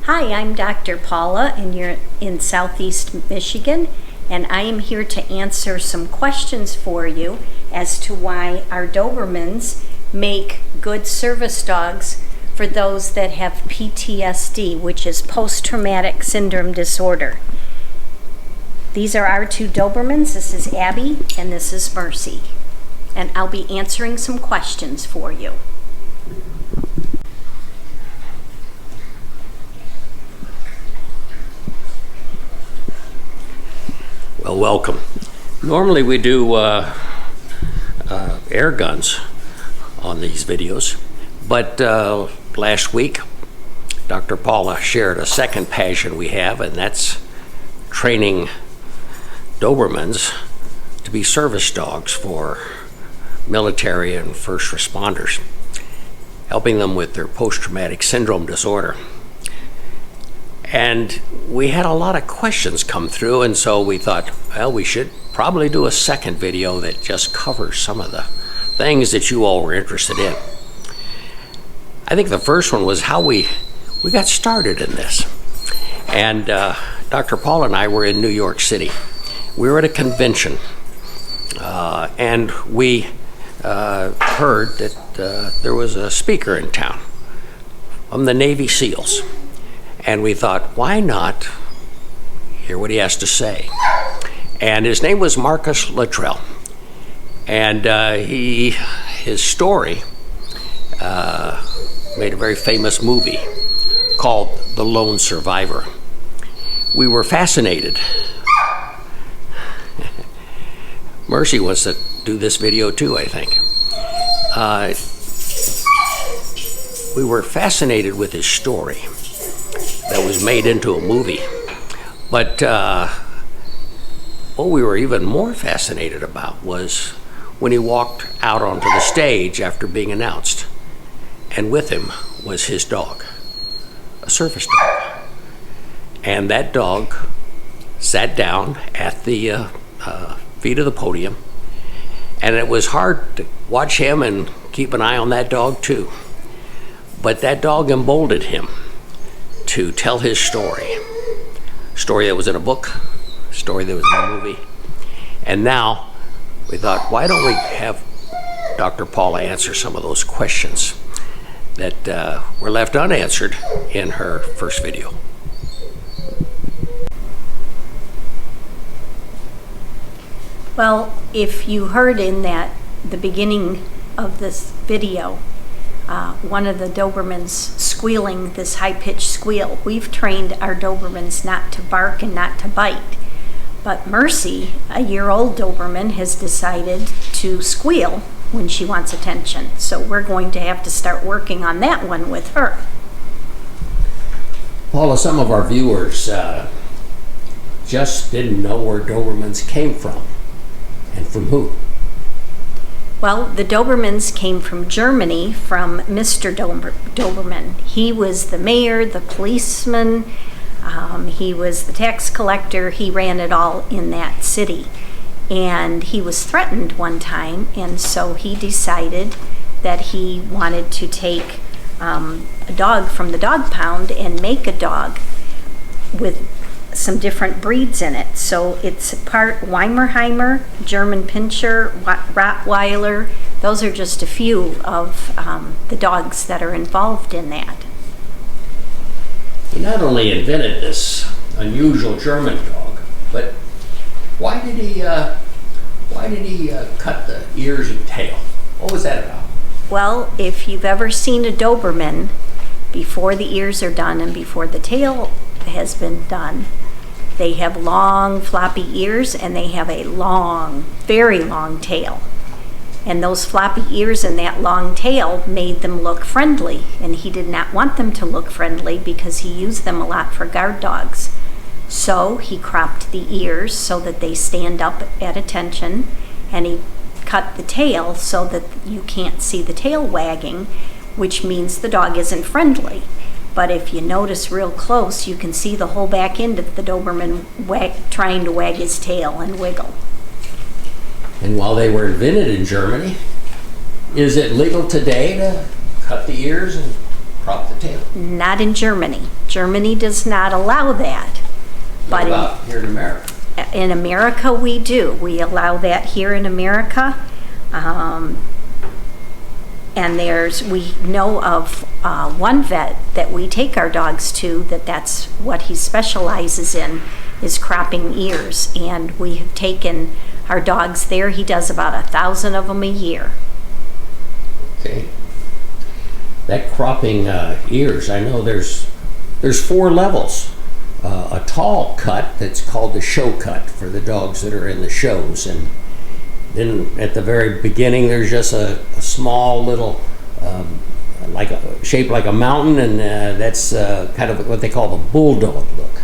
Hi, I'm Dr. Paula, and you're in Southeast Michigan, and I am here to answer some questions for you as to why our Dobermans make good service dogs for those that have PTSD, which is post-traumatic syndrome disorder. These are our two Dobermans. This is Abby, and this is Mercy. And I'll be answering some questions for you. Well, welcome. Normally we do air guns on these videos, but last week Dr. Paula shared a second passion we have, and that's training Dobermans to be service dogs for military and first responders, helping them with their post-traumatic syndrome disorder. And we had a lot of questions come through, and so we thought, well, we should probably do a second video that just covers some of the things that you all were interested in. I think the first one was how we got started in this. And Dr. Paula and I were in New York City. We were at a convention, and we heard that there was a speaker in town from the Navy SEALs. And we thought, why not hear what he has to say? And his name was Marcus Luttrell. And his story made a very famous movie called The Lone Survivor. We were fascinated. Mercy wants to do this video too, I think. We were fascinated with his story that was made into a movie. But what we were even more fascinated about was when he walked out onto the stage after being announced. And with him was his dog, a service dog. And that dog sat down at the feet of the podium. And it was hard to watch him and keep an eye on that dog too. But that dog emboldened him to tell his story that was in a book, a story that was in a movie. And now we thought, why don't we have Dr. Paula answer some of those questions that were left unanswered in her first video. Well, if you heard in the beginning of this video, one of the Dobermans squealing this high-pitched squeal. We've trained our Dobermans not to bark and not to bite. But Mercy, a year-old Doberman, has decided to squeal when she wants attention. So we're going to have to start working on that one with her. Paula, some of our viewers just didn't know where Dobermans came from and from who. Well, the Dobermans came from Germany, from Mr. Doberman. He was the mayor, the policeman, he was the tax collector. He ran it all in that city. And he was threatened one time, and so he decided that he wanted to take a dog from the dog pound and make a dog with some different breeds in it. So it's part Weimaraner, German Pinscher, Rottweiler. Those are just a few of the dogs that are involved in that. He not only invented this unusual German dog, but why did he cut the ears and tail? What was that about? Well, if you've ever seen a Doberman, before the ears are done and before the tail has been done, they have long floppy ears and they have a long, very long tail. And those floppy ears and that long tail made them look friendly, and he did not want them to look friendly because he used them a lot for guard dogs. So he cropped the ears so that they stand up at attention, and he cut the tail so that you can't see the tail wagging, which means the dog isn't friendly. But if you notice real close, you can see the whole back end of the Doberman trying to wag his tail and wiggle. And while they were invented in Germany, is it legal today to cut the ears and crop the tail? Not in Germany. Germany does not allow that. What But about here in America? in America, we do. We allow that here in America. And we know of one vet that we take our dogs to, that's what he specializes in, is cropping ears. And we have taken our dogs there. He does about 1,000 of them a year. Okay. That cropping ears, I know there's 4 levels. A tall cut that's called the show cut for the dogs that are in the shows, and then at the very beginning there's just a small little shaped like a mountain, and that's kind of what they call the bulldog look.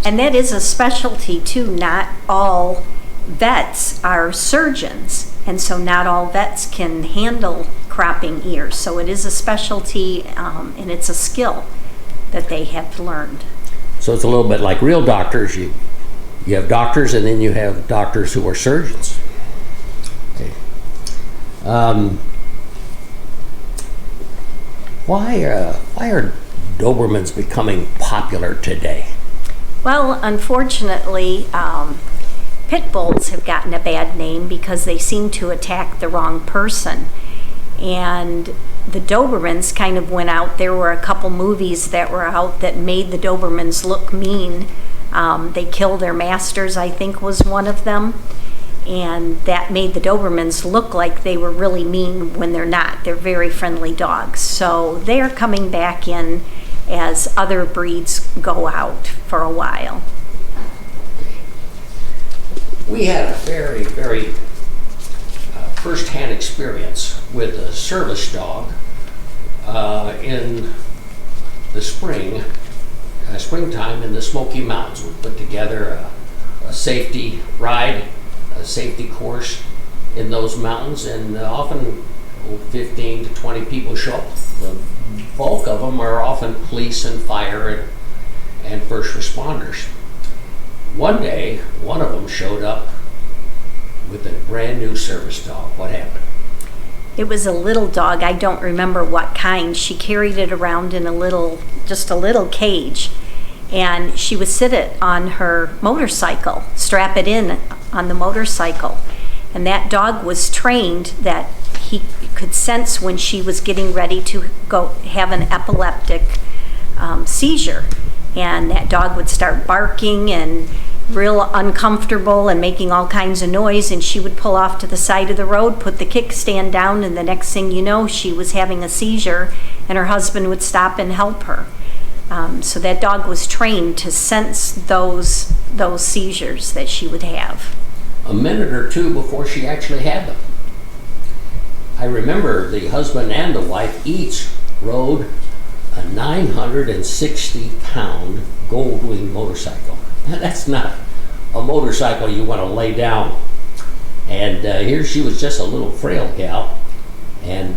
And that is a specialty too. Not all vets are surgeons, and so not all vets can handle cropping ears. So it is a specialty, and it's a skill that they have learned. So it's a little bit like real doctors. You have doctors, and then you have doctors who are surgeons. Okay. Why are Dobermans becoming popular today? Well, unfortunately, pit bulls have gotten a bad name because they seem to attack the wrong person. And the Dobermans kind of went out. There were a couple movies that were out that made the Dobermans look mean. They Kill Their Masters, I think, was one of them. And that made the Dobermans look like they were really mean when they're not. They're very friendly dogs. So they are coming back in as other breeds go out for a while. We had a very, very first-hand experience with a service dog in the springtime in the Smoky Mountains. We put together a safety ride, a safety course in those mountains, and often 15 to 20 people show up. The bulk of them are often police and fire and first responders. One day, one of them showed up with a brand new service dog. What happened? It was a little dog. I don't remember what kind. She carried it around in just a little cage. And she would sit it on her motorcycle, strap it in on the motorcycle. And that dog was trained that he could sense when she was getting ready to go have an epileptic seizure. And that dog would start barking and real uncomfortable and making all kinds of noise, and she would pull off to the side of the road, put the kickstand down, and the next thing you know, she was having a seizure, and her husband would stop and help her. So that dog was trained to sense those seizures that she would have. A minute or two before she actually had them. I remember the husband and the wife each rode a 960-pound Goldwing motorcycle. Now, that's not a motorcycle you want to lay down. And here she was, just a little frail gal, and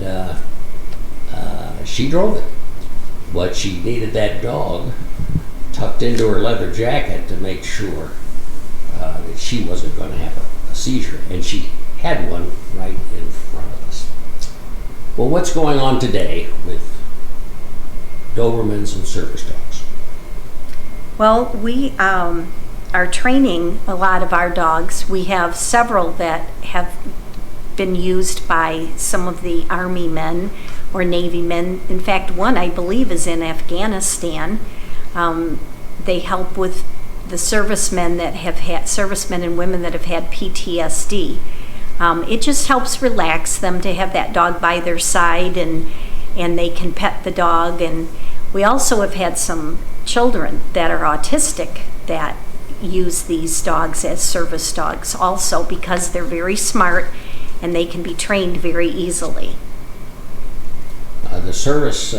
she drove it. But she needed that dog tucked into her leather jacket to make sure that she wasn't going to have a seizure. And she had one right in front of us. Well, what's going on today with Dobermans and service dogs? Well, we are training a lot of our dogs. We have several that have been used by some of the Army men or Navy men. In fact, one I believe is in Afghanistan. They help with the servicemen and women that have had PTSD. It just helps relax them to have that dog by their side, and they can pet the dog. And we also have had some children that are autistic that use these dogs as service dogs also, because they're very smart and they can be trained very easily. The service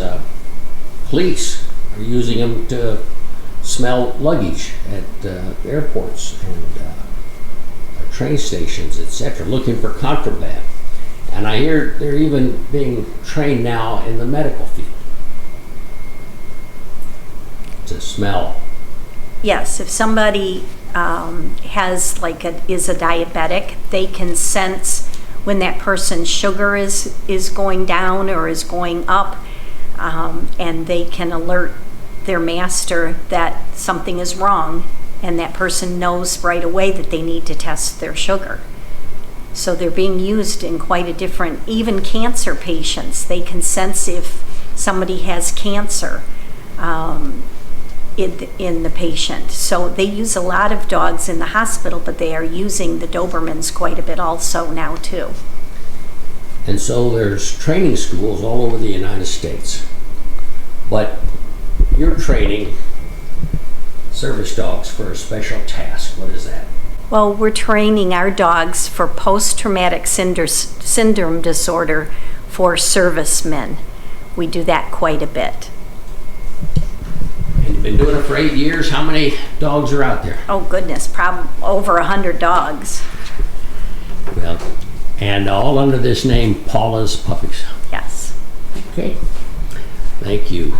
police are using them to smell luggage at airports and train stations, etc., looking for contraband. And I hear they're even being trained now in the medical field to smell. Yes, if somebody is a diabetic, they can sense when that person's sugar is going down or is going up, and they can alert their master that something is wrong, and that person knows right away that they need to test their sugar. So they're being used in quite a different, even cancer patients, they can sense if somebody has cancer in the patient. So they use a lot of dogs in the hospital, but they are using the Dobermans quite a bit also now too. And so there's training schools all over the United States. But you're training service dogs for a special task. What is that? Well, we're training our dogs for post-traumatic syndrome disorder for servicemen. We do that quite a bit. And you've been doing it for 8 years. How many dogs are out there? Oh goodness, probably over 100 dogs. Well, and all under this name, Paula's Puppies. Yes. Okay. Thank you.